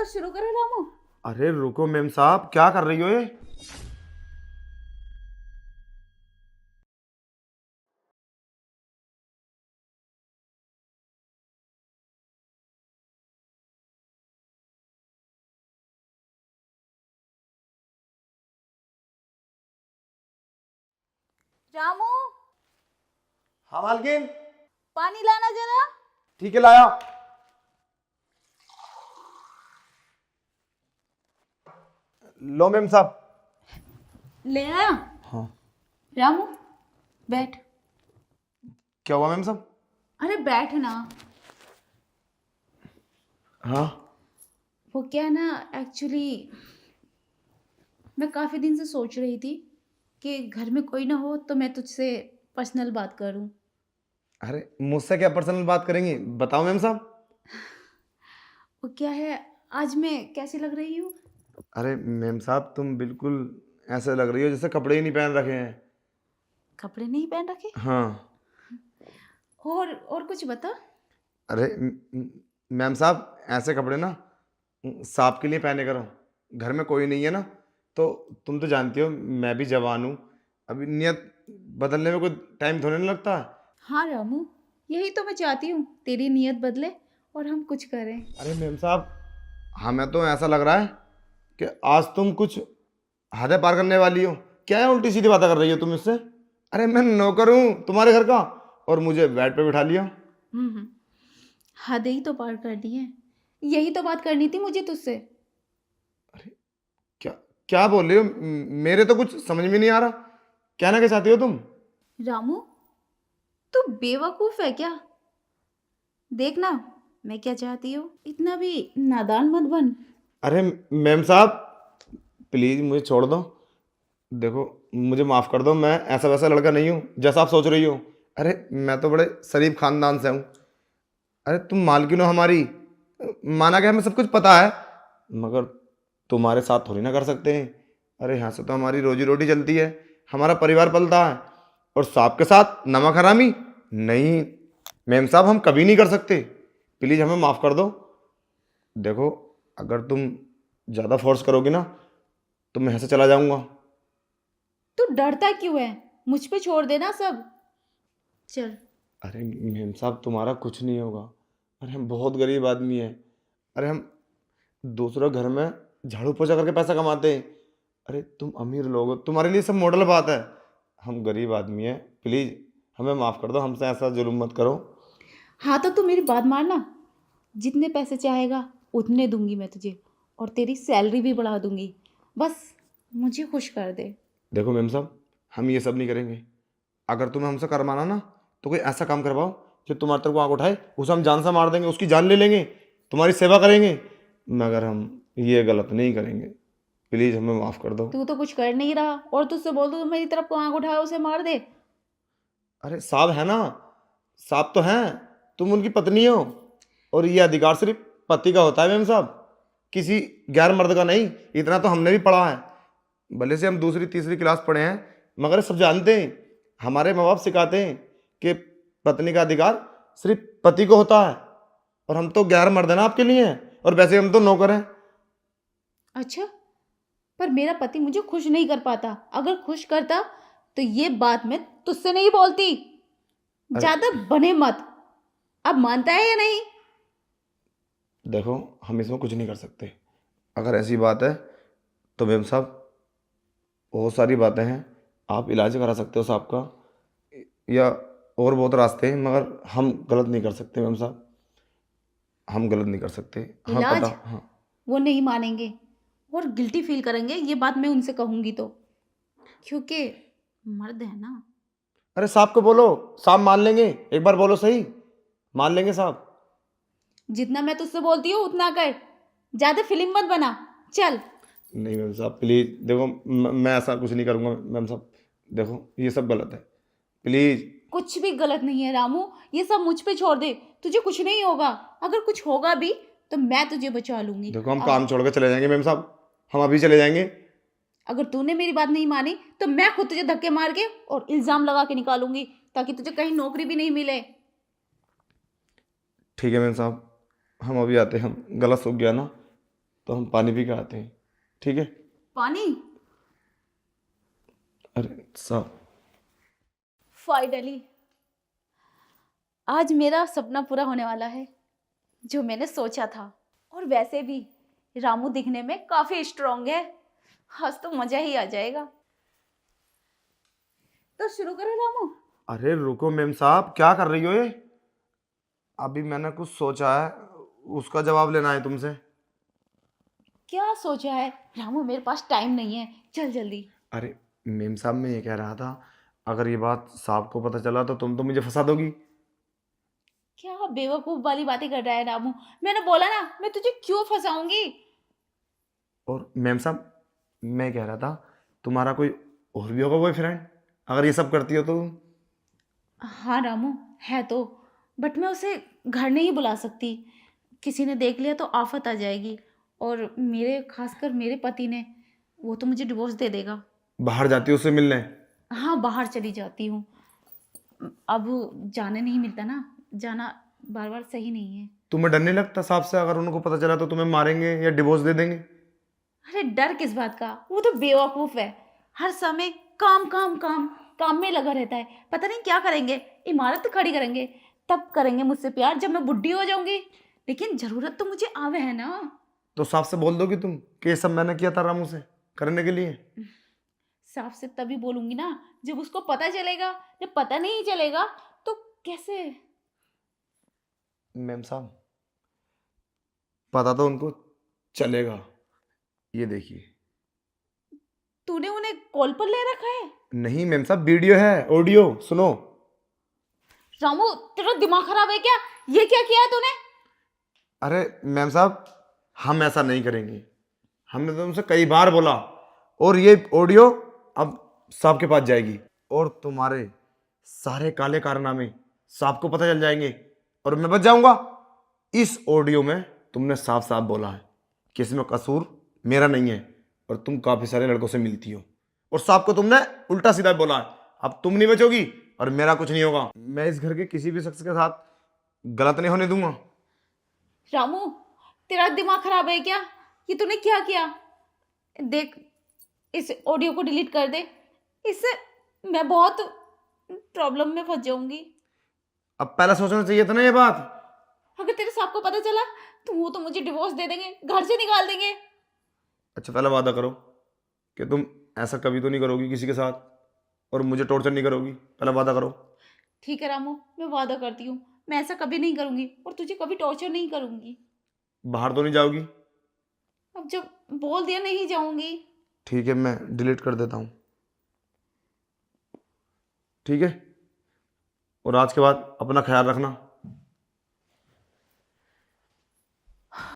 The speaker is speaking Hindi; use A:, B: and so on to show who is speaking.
A: शुरू करो रामू।
B: अरे रुको मेम साहब, क्या कर रही हो ये?
A: रामू,
B: हाँ मालकिन।
A: पानी लाना जरा।
B: ठीक है, लाया। लो मेम साहब।
A: ले आया।
B: हाँ।
A: रामू, बैठ।
B: क्या हुआ मेम साहब?
A: अरे बैठ ना।
B: हाँ।
A: वो क्या ना, एक्चुअली मैं काफ़ी दिन से सोच रही थी कि घर में कोई ना हो तो मैं तुझसे पर्सनल बात करूं।
B: अरे मुझसे क्या पर्सनल बात करेंगी, बताओ मेम साहब।
A: वो क्या है, आज मैं कैसी लग रही हूँ?
B: अरे मेम साहब, तुम बिल्कुल ऐसे लग रही हो जैसे कपड़े ही नहीं पहन रखे हैं।
A: कपड़े नहीं पहन रखे?
B: हाँ।
A: और कुछ बता।
B: अरे मैम साहब, ऐसे कपड़े ना सांप के लिए पहने करो। घर में कोई नहीं है ना, तो तुम तो जानती हो मैं भी जवान हूँ। अभी नियत बदलने में कोई टाइम थोड़े ना लगता है।
A: हाँ रामू, यही तो मैं चाहती हूँ, तेरी नीयत बदले और हम कुछ करें।
B: अरे मैम साहब, हमें तो ऐसा लग रहा है कि आज तुम कुछ हदें पार करने वाली हो। क्या है, उल्टी सीधी बातें कर रही हो तुम इससे? अरे मैं नौकर हूँ तुम्हारे घर का, और मुझे बेड पे बिठा लिया।
A: हम्म। हद ही तो पार कर दी है। यही तो बात करनी थी मुझे तुझसे।
B: अरे क्या क्या बोल रही हो? मेरे तो कुछ समझ में नहीं आ रहा, कहना क्या चाहती हो तुम?
A: रामू, तू बेवकूफ है क्या? देखना मैं क्या चाहती हूँ, इतना भी नादान मत बन।
B: अरे मैम साहब, प्लीज़ मुझे छोड़ दो। देखो, मुझे माफ़ कर दो, मैं ऐसा वैसा लड़का नहीं हूँ जैसा आप सोच रही हो। अरे मैं तो बड़े शरीफ खानदान से हूँ। अरे तुम मालकिन हो हमारी, माना कि हमें सब कुछ पता है, मगर तुम्हारे साथ थोड़ी ना कर सकते हैं। अरे यहाँ से तो हमारी रोजी रोटी चलती है, हमारा परिवार पलता है, और सांप के साथ नमक हरामी नहीं। मैम साहब, हम कभी नहीं कर सकते। प्लीज़ हमें माफ़ कर दो। देखो, अगर तुम ज़्यादा फोर्स करोगी ना तो मैं यहाँ से चला जाऊँगा।
A: तू डरता क्यों है? मुझ पे छोड़ देना सब। चल।
B: अरे मेम साहब, तुम्हारा कुछ नहीं होगा। अरे हम बहुत गरीब आदमी हैं। अरे हम दूसरों घर में झाड़ू पोछा करके पैसा कमाते हैं। अरे तुम अमीर लोग हो, तुम्हारे लिए सब मॉडल बात है। हम गरीब आदमी हैं, प्लीज़ हमें माफ़ कर दो, हमसे ऐसा जुल्म मत करो।
A: हाँ तो तू मेरी बात मानना, जितने पैसे चाहेगा उतने दूंगी मैं तुझे, और तेरी सैलरी भी बढ़ा दूंगी। बस मुझे खुश कर दे।
B: देखो मेम साहब, हम ये सब नहीं करेंगे। अगर तुम्हें हमसे करवाना ना, तो कोई ऐसा काम करवाओ जो तुम्हारे तरफ आँख उठाए, उसे हम जान से मार देंगे, उसकी जान ले लेंगे, तुम्हारी सेवा करेंगे, मगर हम ये गलत नहीं करेंगे। प्लीज़ हमें माफ़ कर दो।
A: तू तो कुछ कर नहीं रहा और तुझसे बोल दो तो मेरी तरफ को आंख उठाए उसे मार दे।
B: अरे साहब है ना, साहब तो हैं, तुम उनकी पत्नी हो, और ये अधिकार सिर्फ पति का होता है मैम साहब, किसी गैर मर्द का नहीं। इतना तो हमने भी पढ़ा है, भले से हम दूसरी तीसरी क्लास पढ़े हैं, मगर सब जानते हैं। हमारे माँ बाप सिखाते हैं कि पत्नी का अधिकार सिर्फ पति को होता है, और हम तो गैर मर्द है ना आपके लिए, और वैसे हम तो नौकर हैं।
A: अच्छा, पर मेरा पति मुझे खुश नहीं कर पाता। अगर खुश करता तो ये बात मैं तुझसे नहीं बोलती।
B: अरे
A: ज्यादा बने मत। अब मानता है या नहीं?
B: देखो, हम इसमें कुछ नहीं कर सकते। अगर ऐसी बात है तो मैम साहब, बहुत सारी बातें हैं, आप इलाज करा सकते हो साहब का, या और बहुत रास्ते हैं, मगर हम गलत नहीं कर सकते मैम साहब, हम गलत नहीं कर सकते। हाँ पता,
A: इलाज?
B: हाँ।
A: वो नहीं मानेंगे और गिल्टी फील करेंगे, ये बात मैं उनसे कहूंगी तो, क्योंकि मर्द है ना।
B: अरे साहब को बोलो, साहब मान लेंगे, एक बार बोलो सही, मान लेंगे साहब।
A: जितना मैं तुझसे बोलती हूँ उतना कर, ज्यादा फिल्म मत बना। चल।
B: नहीं मैम साहब, प्लीज़ देखो, मैं ऐसा कुछ नहीं करूँगा मैम साहब। देखो ये सब गलत है, प्लीज़।
A: कुछ भी गलत नहीं है रामू, ये सब मुझ पे छोड़ दे। तुझे कुछ नहीं होगा, अगर कुछ होगा भी तो मैं तुझे बचा लूंगी।
B: देखो हम
A: अब
B: काम छोड़ के चले जाएंगे मैम साहब, हम अभी चले जाएंगे।
A: अगर तूने मेरी बात नहीं मानी तो मैं खुद तुझे धक्के मार के और इल्जाम लगा के निकालूंगी, ताकि तुझे कहीं नौकरी भी नहीं मिले।
B: ठीक है मैम साहब, हम अभी आते हैं, हम गलत सूख गया ना, तो हम पानी पी के आते हैं, ठीक है?
A: पानी?
B: अरे साहब,
A: फाइनली आज मेरा सपना पूरा होने वाला है, जो मैंने सोचा था। और वैसे भी रामू दिखने में काफी स्ट्रांग है, आज तो मजा ही आ जाएगा। तो शुरू करें रामू?
B: अरे रुको मेम साहब, क्या कर रही हो ये? अभी मैंने कुछ सोचा है, उसका जवाब लेना है तुमसे।
A: क्या सोचा है रामू? मेरे पास टाइम नहीं है, चल जल्दी।
B: अरे मेम साहब, मैं ये कह रहा था, अगर ये बात साहब को पता चला तो तुम तो मुझे फंसा दोगी।
A: क्या बेवकूफ वाली बातें कर रहा है रामू? मैंने बोला ना, मैं तुझे क्यों फंसाऊंगी।
B: और मेम साहब, मैं कह रहा था, तुम्हारा कोई और भी होगा बॉयफ्रेंड, अगर ये सब करती हो तो?
A: हाँ रामू, है तो, बट मैं उसे घर नहीं बुला सकती। किसी ने देख लिया तो आफत आ जाएगी। और मेरे खासकर मेरे पति ने, वो तो मुझे डिवोर्स दे देगा।
B: बाहर जाती हो उससे मिलने?
A: हाँ, बाहर चली जाती हूँ। अब जाने नहीं मिलता ना, जाना बार बार सही नहीं है।
B: तुम्हें डर नहीं लगता साहब से, अगर उनको पता चला तो तुम्हें मारेंगे या डिवोर्स दे देंगे?
A: अरे डर किस बात का, वो तो बेवकूफ है। हर समय काम काम काम काम में लगा रहता है। पता नहीं क्या करेंगे, इमारत खड़ी करेंगे, तब करेंगे मुझसे प्यार जब मैं बुढ़ी हो जाऊंगी। लेकिन जरूरत तो मुझे आवे है ना।
B: तो साहब से बोल दो कि तुम, कि ये सब मैंने किया था रामू से करने के लिए।
A: साफ से तभी बोलूंगी ना जब उसको पता चलेगा। जब पता नहीं चलेगा तो कैसे?
B: मैम साहब, पता तो उनको चलेगा, ये देखिए।
A: तूने उन्हें कॉल पर ले रखा है?
B: नहीं मैम साहब, वीडियो है, ऑडियो सुनो।
A: रामू, तेरा दिमाग खराब है क्या? ये क्या किया है तूने?
B: अरे मैम साहब, हम ऐसा नहीं करेंगे, हमने तो तुमसे कई बार बोला। और ये ऑडियो अब साहब के पास जाएगी, और तुम्हारे सारे काले कारनामे साहब को पता चल जाएंगे, और मैं बच जाऊंगा। इस ऑडियो में तुमने साफ साफ बोला है कि इसमें कसूर मेरा नहीं है, और तुम काफी सारे लड़कों से मिलती हो, और साहब को तुमने उल्टा सीधा बोला है। अब तुम नहीं बचोगी और मेरा कुछ नहीं होगा। मैं इस घर के किसी भी शख्स के साथ गलत नहीं होने दूंगा।
A: रामू, तेरा दिमाग खराब है क्या? ये तूने क्या किया? देख, इस ऑडियो को डिलीट कर दे। इससे मैं बहुत प्रॉब्लम में फंस जाऊंगी।
B: अब पहले सोचना चाहिए था ना ये बात।
A: अगर तेरे साहब को पता चला तो वो तो मुझे डिवोर्स दे देंगे, घर से निकाल देंगे।
B: अच्छा, पहले वादा करो कि तुम ऐसा कभी तो नहीं करोगी किसी के साथ, और मुझे टॉर्चर नहीं करोगी। पहले वादा करो।
A: ठीक है रामू, मैं वादा करती हूँ, मैं ऐसा कभी नहीं करूंगी और तुझे कभी टॉर्चर नहीं करूंगी।
B: बाहर तो नहीं जाओगी?
A: अब जब बोल दिया नहीं जाऊंगी।
B: ठीक है, मैं डिलीट कर देता हूँ, ठीक है? और आज के बाद अपना ख्याल रखना।